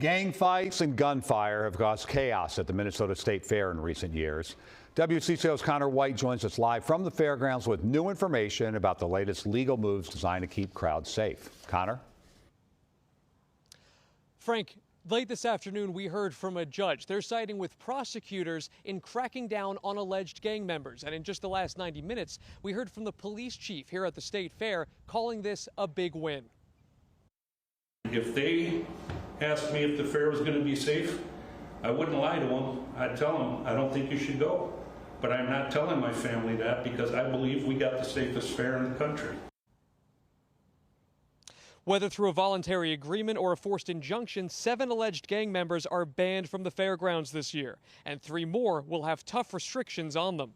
Gang fights and gunfire have caused chaos at the Minnesota State Fair in recent years. WCCO's Connor White joins us live from the fairgrounds with new information about the latest legal moves designed to keep crowds safe. Connor? Frank, late this afternoon, we heard from a judge. They're siding with prosecutors in cracking down on alleged gang members. And in just the last 90 minutes, we heard from the police chief here at the State Fair calling this a big win. If they asked me if the fair was going to be safe, I wouldn't lie to them. I'd tell them, I don't think you should go. But I'm not telling my family that because I believe we got the safest fair in the country. Whether through a voluntary agreement or a forced injunction, 7 alleged gang members are banned from the fairgrounds this year, and 3 more will have tough restrictions on them.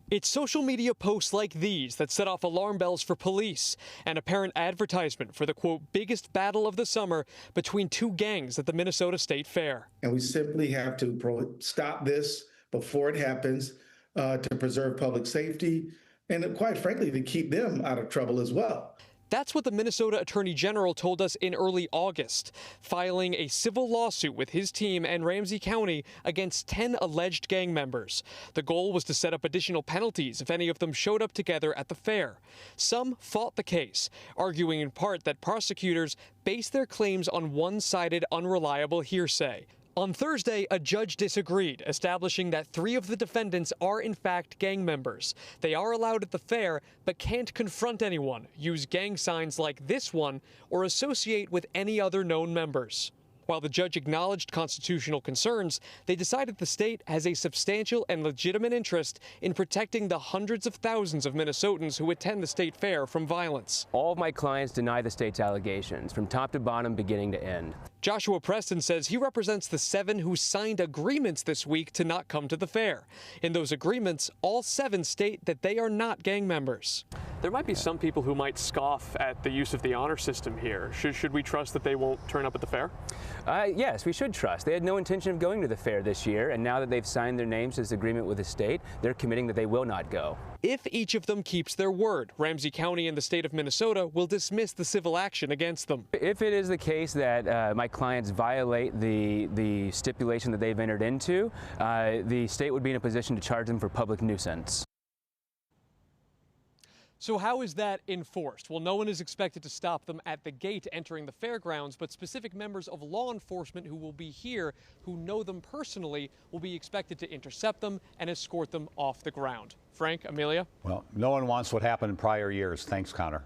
It's social media posts like these that set off alarm bells for police. An apparent advertisement for the, quote, biggest battle of the summer between 2 gangs at the Minnesota State Fair. And we simply have to stop this before it happens to preserve public safety and, quite frankly, to keep them out of trouble as well. That's what the Minnesota Attorney General told us in early August, filing a civil lawsuit with his team and Ramsey County against 10 alleged gang members. The goal was to set up additional penalties if any of them showed up together at the fair. Some fought the case, arguing in part that prosecutors base their claims on one-sided, unreliable hearsay. On Thursday, a judge disagreed, establishing that 3 of the defendants are in fact gang members. They are allowed at the fair, but can't confront anyone, use gang signs like this one, or associate with any other known members. While the judge acknowledged constitutional concerns, they decided the state has a substantial and legitimate interest in protecting the hundreds of thousands of Minnesotans who attend the state fair from violence. All of my clients deny the state's allegations, from top to bottom, beginning to end. Joshua Preston says he represents the 7 who signed agreements this week to not come to the fair. In those agreements, all 7 state that they are not gang members. There might be some people who might scoff at the use of the honor system here. Should we trust that they won't turn up at the fair? Yes, we should trust. They had no intention of going to the fair this year, and now that they've signed their names to this agreement with the state, they're committing that they will not go. If each of them keeps their word, Ramsey County and the state of Minnesota will dismiss the civil action against them. If it is the case that my clients violate the stipulation that they've entered into, the state would be in a position to charge them for public nuisance. So how is that enforced? Well, no one is expected to stop them at the gate entering the fairgrounds, but specific members of law enforcement who will be here, who know them personally, will be expected to intercept them and escort them off the ground. Frank, Amelia? Well, no one wants what happened in prior years. Thanks, Connor.